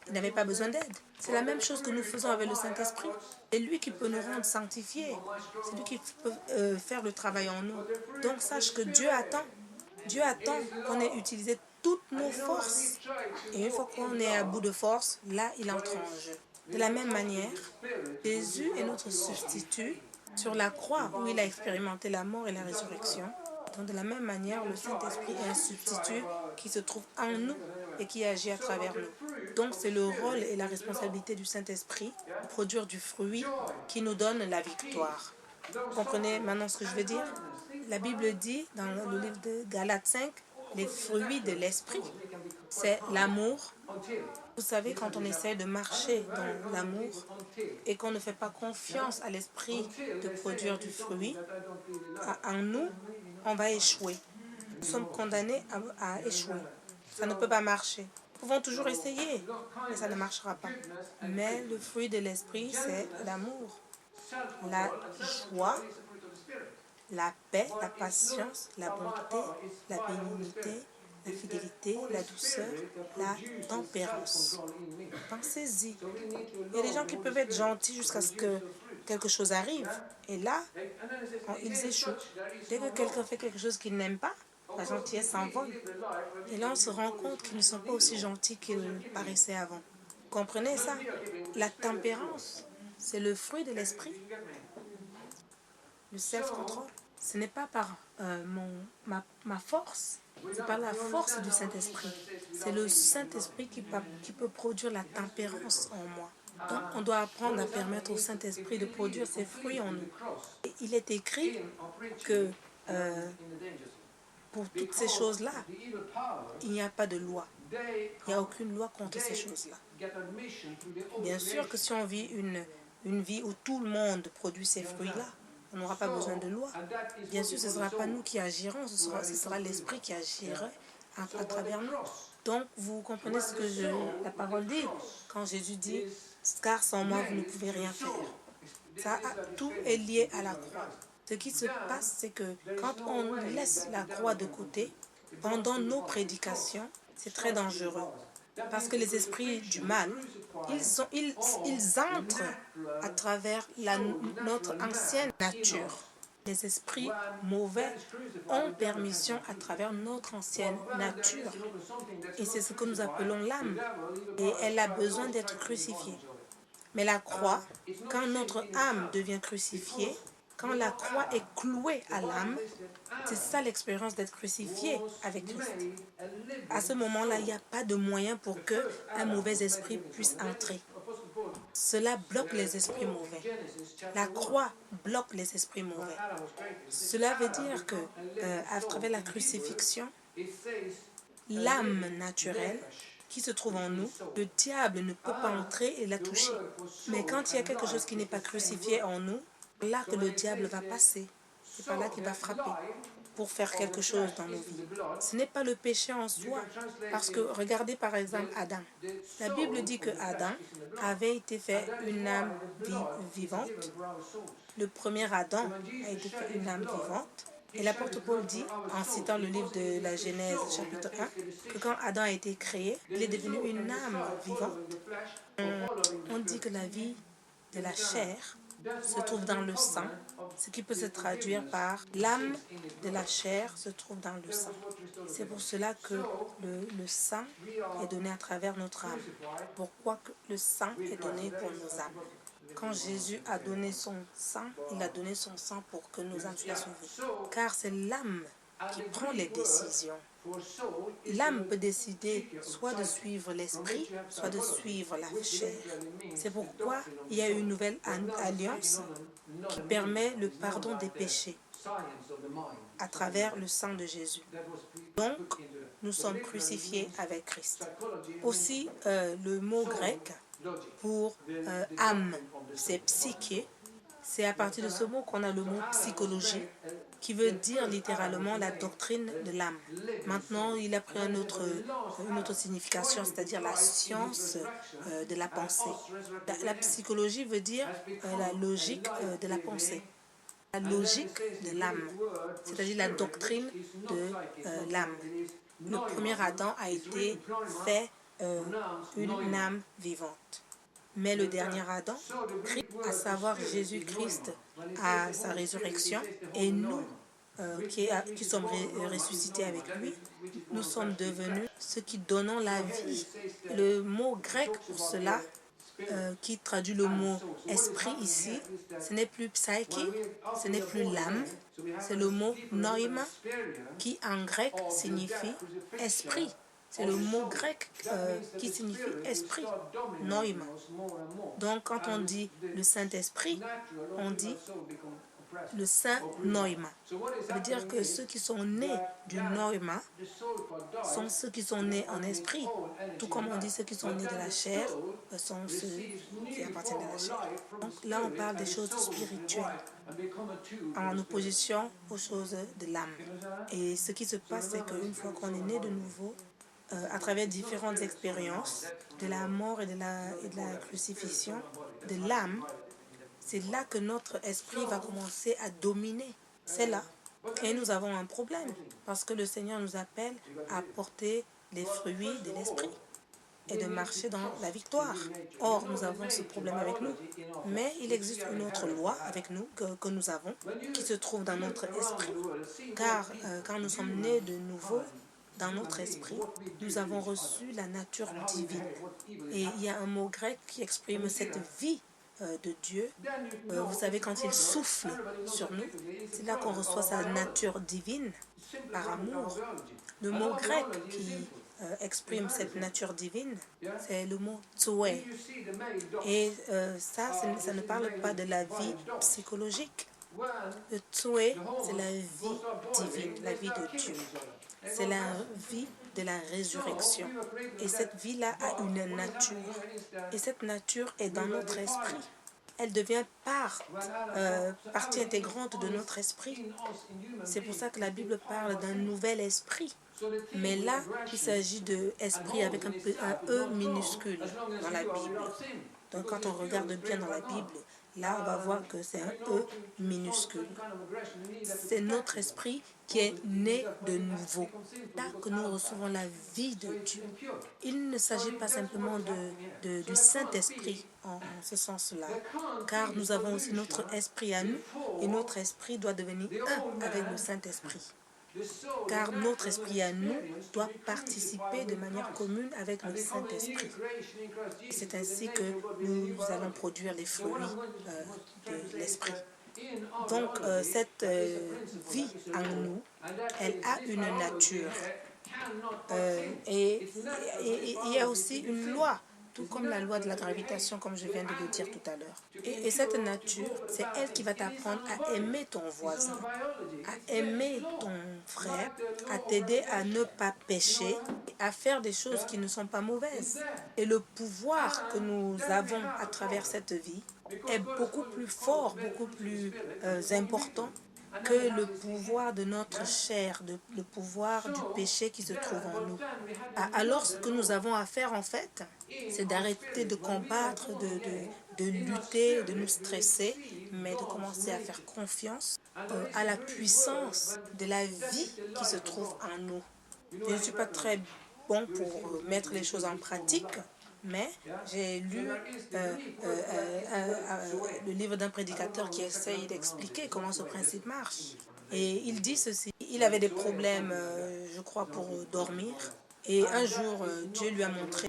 il n'avait pas besoin d'aide. C'est la même chose que nous faisons avec le Saint-Esprit. C'est lui qui peut nous rendre sanctifiés. C'est lui qui peut faire le travail en nous. Donc sache que Dieu attend qu'on ait utilisé toutes nos forces. Et une fois qu'on est à bout de force, là, il entre en jeu. De la même manière, Jésus est notre substitut sur la croix où il a expérimenté la mort et la résurrection. Donc de la même manière, le Saint-Esprit est un substitut qui se trouve en nous et qui agit à travers nous. Donc c'est le rôle et la responsabilité du Saint-Esprit de produire du fruit qui nous donne la victoire. Vous comprenez maintenant ce que je veux dire? La Bible dit dans le livre de Galates 5, les fruits de l'esprit, c'est l'amour. Vous savez, quand on essaie de marcher dans l'amour et qu'on ne fait pas confiance à l'esprit de produire du fruit, en nous, on va échouer. Nous sommes condamnés à échouer. Ça ne peut pas marcher. Nous pouvons toujours essayer, mais ça ne marchera pas. Mais le fruit de l'esprit, c'est l'amour, la joie, la paix, la patience, la bonté, la bénignité, la fidélité, la douceur, la tempérance. Pensez-y. Il y a des gens qui peuvent être gentils jusqu'à ce que quelque chose arrive. Et là, ils échouent. Dès que quelqu'un fait quelque chose qu'il n'aime pas, la gentillesse s'envole. Et là, on se rend compte qu'ils ne sont pas aussi gentils qu'ils paraissaient avant. Vous comprenez ça? La tempérance, c'est le fruit de l'esprit. Le self-control. Ce n'est pas par ma force, c'est par la force du Saint-Esprit. C'est le Saint-Esprit qui peut produire la tempérance en moi. Donc, on doit apprendre à permettre au Saint-Esprit de produire ses fruits en nous. Et il est écrit que pour toutes ces choses-là, il n'y a pas de loi. Il n'y a aucune loi contre ces choses-là. Bien sûr que si on vit une vie où tout le monde produit ces fruits-là, on n'aura pas besoin de loi. Bien sûr, ce ne sera pas nous qui agirons, ce sera l'Esprit qui agira à travers nous. Donc, vous comprenez ce que la parole dit quand Jésus dit « Car sans moi, vous ne pouvez rien faire ». Tout est lié à la croix. Ce qui se passe, c'est que quand on laisse la croix de côté, pendant nos prédications, c'est très dangereux. Parce que les esprits du mal, ils entrent à travers notre ancienne nature. Les esprits mauvais ont permission à travers notre ancienne nature. Et c'est ce que nous appelons l'âme. Et elle a besoin d'être crucifiée. Mais la croix, quand notre âme devient crucifiée, quand la croix est clouée à l'âme, c'est ça l'expérience d'être crucifié avec Christ. À ce moment-là, il n'y a pas de moyen pour qu'un mauvais esprit puisse entrer. Cela bloque les esprits mauvais. La croix bloque les esprits mauvais. Cela veut dire que, à travers la crucifixion, l'âme naturelle qui se trouve en nous, le diable ne peut pas entrer et la toucher. Mais quand il y a quelque chose qui n'est pas crucifié en nous, là que le diable va passer. C'est par là qu'il va frapper pour faire quelque chose dans nos vies. Ce n'est pas le péché en soi. Parce que regardez par exemple Adam. La Bible dit que Adam avait été fait une âme vivante. Le premier Adam a été fait une âme vivante. Et l'apôtre Paul dit, en citant le livre de la Genèse, chapitre 1, que quand Adam a été créé, il est devenu une âme vivante. On dit que la vie de la chair se trouve dans le sang, ce qui peut se traduire par l'âme de la chair se trouve dans le sang. C'est pour cela que le sang est donné à travers notre âme. Pourquoi que le sang est donné pour nos âmes? Quand Jésus a donné son sang, il a donné son sang pour que nos âmes soient sauvées. Car c'est l'âme qui prend les décisions. L'âme peut décider soit de suivre l'esprit, soit de suivre la chair. C'est pourquoi il y a une nouvelle alliance qui permet le pardon des péchés à travers le sang de Jésus. Donc, nous sommes crucifiés avec Christ. Aussi, le mot grec pour âme, c'est psyché. C'est à partir de ce mot qu'on a le mot psychologie, qui veut dire littéralement la doctrine de l'âme. Maintenant, il a pris une autre signification, c'est-à-dire la science de la pensée. La psychologie veut dire la logique de la pensée. La logique de l'âme, c'est-à-dire la doctrine de l'âme. Le premier Adam a été fait une âme vivante. Mais le dernier Adam, à savoir Jésus-Christ, à sa résurrection, et nous qui sommes ressuscités avec lui, nous sommes devenus ceux qui donnons la vie. Le mot grec pour cela, qui traduit le mot esprit ici, ce n'est plus psyche, ce n'est plus l'âme, c'est le mot noïma qui en grec signifie esprit. C'est le mot grec qui signifie esprit, noïma. Donc quand on dit le Saint-Esprit, on dit le Saint Noïma. Ça veut dire que ceux qui sont nés du Noïma sont ceux qui sont nés en esprit. Tout comme on dit ceux qui sont nés de la chair sont ceux qui appartiennent à la chair. Donc là on parle des choses spirituelles en opposition aux choses de l'âme. Et ce qui se passe, c'est qu'une fois qu'on est né de nouveau, à travers différentes expériences de la mort et de la crucifixion de l'âme, c'est là que notre esprit va commencer à dominer. C'est là. Et nous avons un problème parce que le Seigneur nous appelle à porter les fruits de l'esprit et de marcher dans la victoire. Or, nous avons ce problème avec nous. Mais il existe une autre loi avec nous que nous avons qui se trouve dans notre esprit. Car quand nous sommes nés de nouveau, dans notre esprit, nous avons reçu la nature divine. Et il y a un mot grec qui exprime cette vie de Dieu. Vous savez, quand il souffle sur nous, c'est là qu'on reçoit sa nature divine par amour. Le mot grec qui exprime cette nature divine, c'est le mot tsoé. Et ça ne parle pas de la vie psychologique. Le tsoé, c'est la vie divine, la vie de Dieu. C'est la vie de la résurrection. Et cette vie-là a une nature. Et cette nature est dans notre esprit. Elle devient partie intégrante de notre esprit. C'est pour ça que la Bible parle d'un nouvel esprit. Mais là, il s'agit d'esprit avec un E minuscule dans la Bible. Donc quand on regarde bien dans la Bible, là, on va voir que c'est un E minuscule. C'est notre esprit qui est né de nouveau. Là que nous recevons la vie de Dieu. Il ne s'agit pas simplement du Saint-Esprit en ce sens-là, car nous avons aussi notre esprit à nous, et notre esprit doit devenir un avec le Saint-Esprit. Car notre esprit à nous doit participer de manière commune avec le Saint-Esprit. C'est ainsi que nous allons produire les fruits de l'esprit. Donc, cette vie en nous, elle a une nature. Et il y a aussi une loi tout comme la loi de la gravitation, comme je viens de le dire tout à l'heure. Et cette nature, c'est elle qui va t'apprendre à aimer ton voisin, à aimer ton frère, à t'aider à ne pas pécher, à faire des choses qui ne sont pas mauvaises. Et le pouvoir que nous avons à travers cette vie est beaucoup plus fort, beaucoup plus important que le pouvoir de notre chair, le pouvoir du péché qui se trouve en nous. Alors, ce que nous avons à faire, en fait, c'est d'arrêter de combattre, de lutter, de nous stresser, mais de commencer à faire confiance à la puissance de la vie qui se trouve en nous. Je ne suis pas très bon pour mettre les choses en pratique, mais j'ai lu le livre d'un prédicateur qui essaye d'expliquer comment ce principe marche. Et il dit ceci, il avait des problèmes, je crois, pour dormir. Et un jour, Dieu lui a montré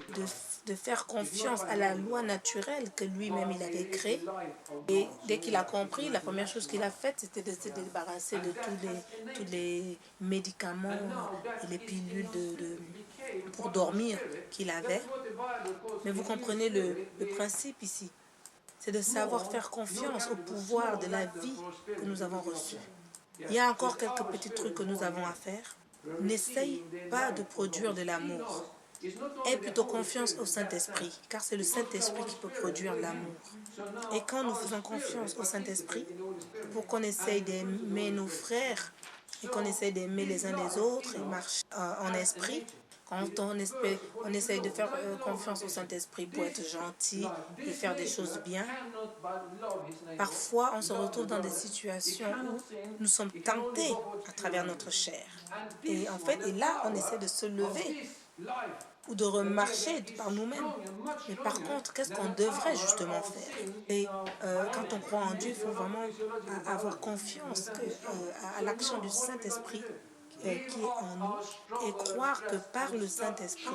de faire confiance à la loi naturelle que lui-même il avait créée. Et dès qu'il a compris, la première chose qu'il a faite, c'était de se débarrasser de tous les médicaments et les pilules pour dormir qu'il avait. Mais vous comprenez le principe ici. C'est de savoir faire confiance au pouvoir de la vie que nous avons reçu. Il y a encore quelques petits trucs que nous avons à faire. N'essaye pas de produire de l'amour. Aie plutôt confiance au Saint-Esprit, car c'est le Saint-Esprit qui peut produire l'amour. Et quand nous faisons confiance au Saint-Esprit, pour qu'on essaye d'aimer nos frères, et qu'on essaye d'aimer les uns les autres, et marcher en esprit, quand on essaye de faire confiance au Saint-Esprit pour être gentil et faire des choses bien, parfois on se retrouve dans des situations où nous sommes tentés à travers notre chair. Et en fait, et là, on essaie de se lever ou de remarcher par nous-mêmes. Mais par contre, qu'est-ce qu'on devrait justement faire? Et quand on croit en Dieu, il faut vraiment avoir confiance à l'action du Saint-Esprit qui est en nous et croire que par le Saint-Esprit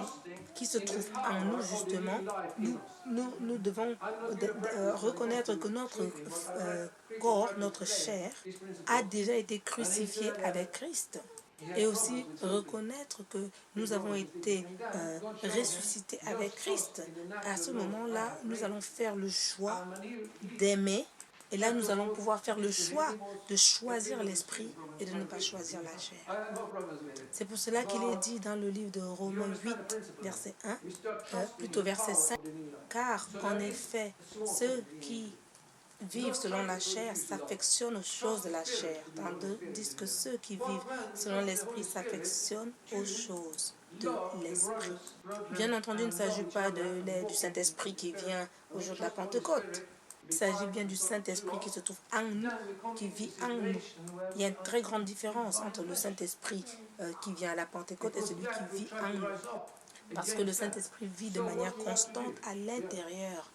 qui se trouve en nous justement, nous devons reconnaître que notre corps, notre chair a déjà été crucifié avec Christ. Et aussi reconnaître que nous avons été ressuscités avec Christ. À ce moment-là, nous allons faire le choix d'aimer. Et là, nous allons pouvoir faire le choix de choisir l'esprit et de ne pas choisir la chair. C'est pour cela qu'il est dit dans le livre de Romains 8, verset 1, plutôt verset 5, car en effet, ceux qui vivent selon la chair s'affectionnent aux choses de la chair, tandis que ceux qui vivent selon l'esprit s'affectionnent aux choses de l'esprit. Bien entendu, il ne s'agit pas du Saint-Esprit qui vient au jour de la Pentecôte. Il s'agit bien du Saint-Esprit qui se trouve en nous, qui vit en nous. Il y a une très grande différence entre le Saint-Esprit qui vient à la Pentecôte et celui qui vit en nous. Parce que le Saint-Esprit vit de manière constante à l'intérieur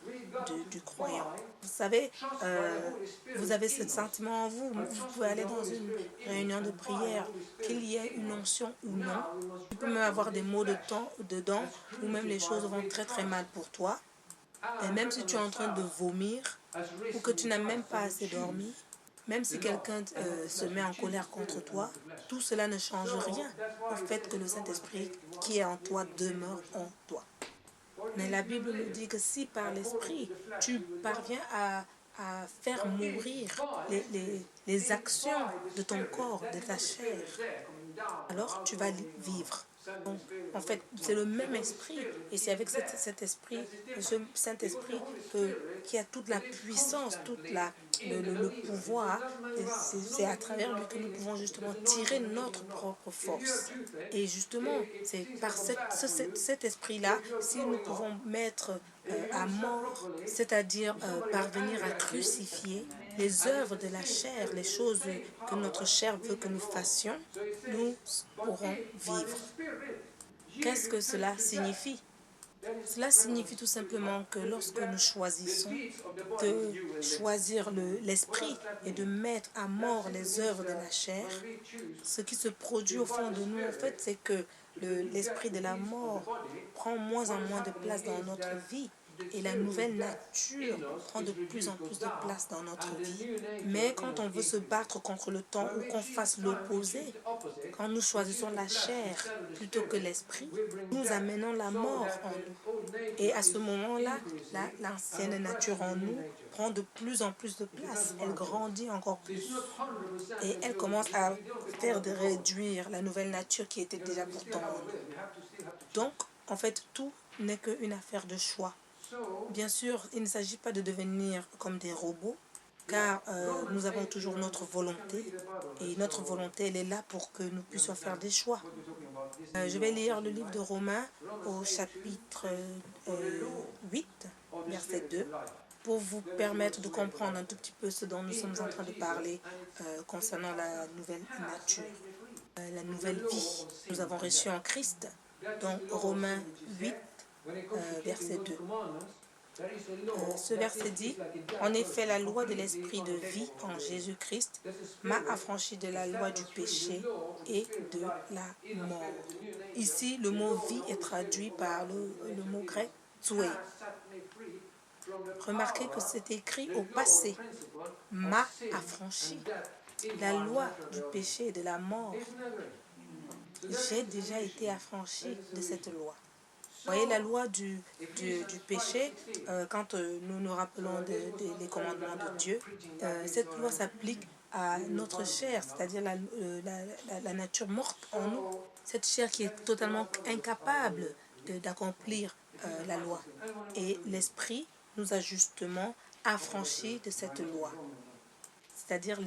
du croyant. Vous savez, vous avez ce sentiment en vous. Vous pouvez aller dans une réunion de prière, qu'il y ait une onction ou non. Tu peux même avoir des maux dedans, ou même les choses vont très très mal pour toi. Et même si tu es en train de vomir, ou que tu n'as même pas assez dormi, même si quelqu'un se met en colère contre toi, tout cela ne change rien au fait que le Saint-Esprit qui est en toi demeure en toi. Mais la Bible nous dit que si par l'Esprit, tu parviens à faire mourir les actions de ton corps, de ta chair, alors tu vas vivre. Donc, en fait, c'est le même esprit. Et c'est avec cet esprit, ce Saint-Esprit qui a toute la puissance, tout le pouvoir. C'est à travers lui que nous pouvons justement tirer notre propre force. Et justement, c'est par cet esprit-là, si nous pouvons mettre à mort, c'est-à-dire parvenir à crucifier les œuvres de la chair, les choses que notre chair veut que nous fassions, nous pourrons vivre. Qu'est-ce que cela signifie? Cela signifie tout simplement que lorsque nous choisissons de choisir l'esprit et de mettre à mort les œuvres de la chair, ce qui se produit au fond de nous, en fait, c'est que l'esprit de la mort prend moins en moins de place dans notre vie. et la nouvelle nature prend de plus en plus de place dans notre vie. Mais quand on veut se battre contre le temps ou qu'on fasse l'opposé, quand nous choisissons la chair plutôt que l'esprit, nous amenons la mort en nous. Et à ce moment-là, l'ancienne nature en nous prend de plus en plus de place. Elle grandit encore plus. Et elle commence à faire de réduire la nouvelle nature qui était déjà pourtant en nous. Donc, en fait, tout n'est qu'une affaire de choix. Bien sûr, il ne s'agit pas de devenir comme des robots, car nous avons toujours notre volonté, et notre volonté, elle est là pour que nous puissions faire des choix. Je vais lire le livre de Romains au chapitre 8, verset 2, pour vous permettre de comprendre un tout petit peu ce dont nous sommes en train de parler concernant la nouvelle nature, la nouvelle vie que nous avons reçue en Christ. Donc, Romains 8, verset 2. Ce verset dit, « En effet, la loi de l'esprit de vie en Jésus-Christ m'a affranchi de la loi du péché et de la mort. » Ici, le mot « vie » est traduit par le mot grec « tsué ». Remarquez que c'est écrit au passé, « m'a affranchi ». La loi du péché et de la mort, j'ai déjà été affranchi de cette loi. Vous voyez, la loi du péché, quand nous nous rappelons des commandements de Dieu, cette loi s'applique à notre chair, c'est-à-dire la nature morte en nous. Cette chair qui est totalement incapable d'accomplir la loi. Et l'esprit nous a justement affranchis de cette loi. C'est-à-dire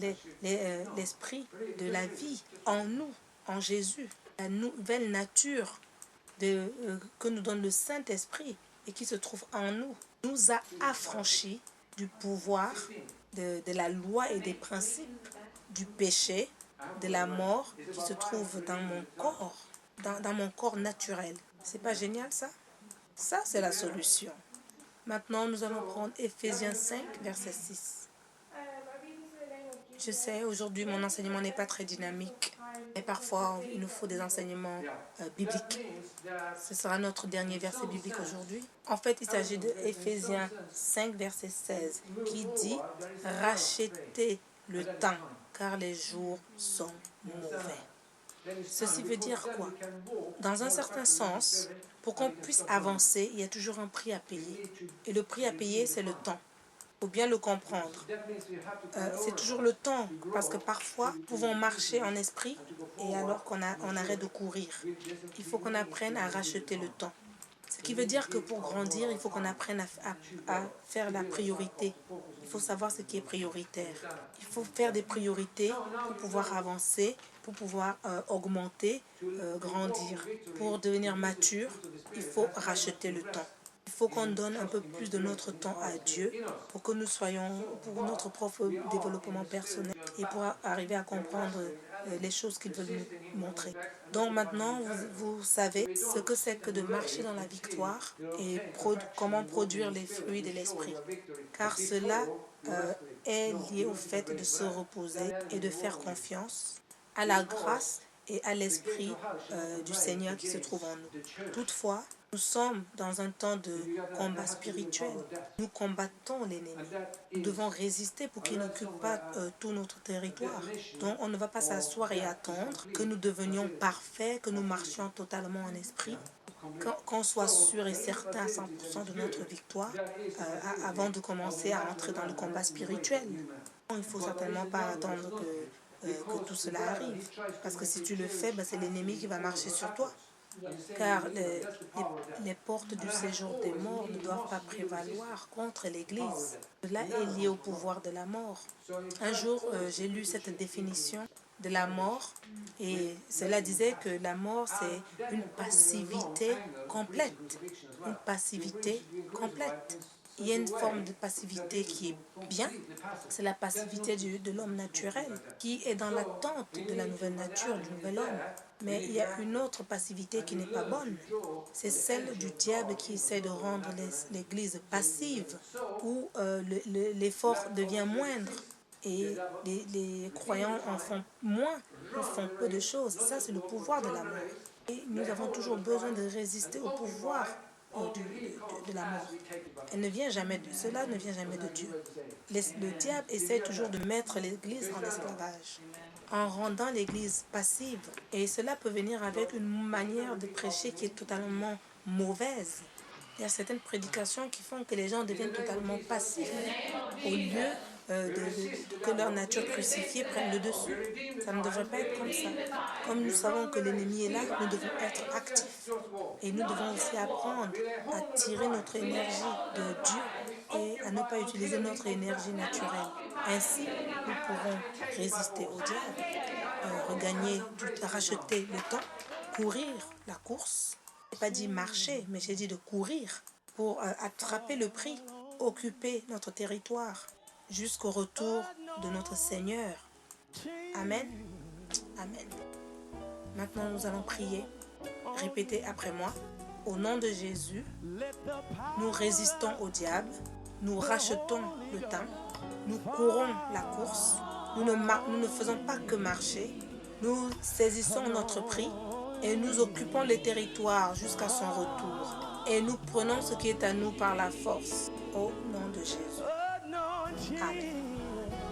l'esprit de la vie en nous, en Jésus. La nouvelle nature que nous donne le Saint-Esprit et qui se trouve en nous, nous a affranchis du pouvoir de la loi et des principes du péché, de la mort qui se trouve dans mon corps, dans mon corps naturel. C'est pas génial ça? Ça, c'est la solution. Maintenant, nous allons prendre Éphésiens 5, verset 6. Je sais, aujourd'hui, mon enseignement n'est pas très dynamique. Et parfois, il nous faut des enseignements bibliques. Ce sera notre dernier verset biblique aujourd'hui. En fait, il s'agit de Éphésiens 5, verset 16, qui dit « Rachetez le temps, car les jours sont mauvais ». Ceci veut dire quoi? Dans un certain sens, pour qu'on puisse avancer, il y a toujours un prix à payer. Et le prix à payer, c'est le temps. Il faut bien le comprendre. C'est toujours le temps, parce que parfois, nous pouvons marcher en esprit et alors qu'on arrête de courir. Il faut qu'on apprenne à racheter le temps. Ce qui veut dire que pour grandir, il faut qu'on apprenne à faire la priorité. Il faut savoir ce qui est prioritaire. Il faut faire des priorités pour pouvoir avancer, pour pouvoir augmenter, grandir. Pour devenir mature, il faut racheter le temps. Il faut qu'on donne un peu plus de notre temps à Dieu pour que nous soyons, pour notre propre développement personnel et pour arriver à comprendre les choses qu'il veut nous montrer. Donc maintenant, vous savez ce que c'est que de marcher dans la victoire et comment produire les fruits de l'esprit. Car cela est lié au fait de se reposer et de faire confiance à la grâce et à l'esprit du Seigneur qui se trouve en nous. Toutefois, nous sommes dans un temps de combat spirituel. Nous combattons l'ennemi. Nous devons résister pour qu'il n'occupe pas tout notre territoire. Donc on ne va pas s'asseoir et attendre que nous devenions parfaits, que nous marchions totalement en esprit, qu'on soit sûr et certain à 100% de notre victoire avant de commencer à entrer dans le combat spirituel. Il ne faut certainement pas attendre que tout cela arrive. Parce que si tu le fais, c'est l'ennemi qui va marcher sur toi. Car les portes du séjour des morts ne doivent pas prévaloir contre l'Église. Cela est lié au pouvoir de la mort. Un jour, j'ai lu cette définition de la mort et cela disait que la mort, c'est une passivité complète. Une passivité complète. Il y a une forme de passivité qui est bien, c'est la passivité de l'homme naturel, qui est dans l'attente de la nouvelle nature, du nouvel homme. Mais il y a une autre passivité qui n'est pas bonne, c'est celle du diable qui essaie de rendre l'Église passive, où l'effort devient moindre et les croyants en font moins, ou font peu de choses. Ça, c'est le pouvoir de la mort. Et nous avons toujours besoin de résister au pouvoir de la mort. Cela ne vient jamais de Dieu. Le diable essaie toujours de mettre l'Église en esclavage, en rendant l'Église passive. Et cela peut venir avec une manière de prêcher qui est totalement mauvaise. Il y a certaines prédications qui font que les gens deviennent totalement passifs au lieu que leur nature crucifiée prenne le dessus. Ça ne devrait pas être comme ça. Comme nous savons que l'ennemi est là, nous devons être actifs. Et nous devons aussi apprendre à tirer notre énergie de Dieu et à ne pas utiliser notre énergie naturelle. Ainsi, nous pourrons résister au diable, racheter le temps, courir la course. Je n'ai pas dit marcher, mais j'ai dit de courir pour attraper le prix, occuper notre territoire jusqu'au retour de notre Seigneur. Amen. Amen. Maintenant, nous allons prier. Répétez après moi. Au nom de Jésus, nous résistons au diable, nous rachetons le temps, nous courons la course, nous ne faisons pas que marcher, nous saisissons notre prix et nous occupons les territoires jusqu'à son retour. Et nous prenons ce qui est à nous par la force. Au nom de Jésus. Amen.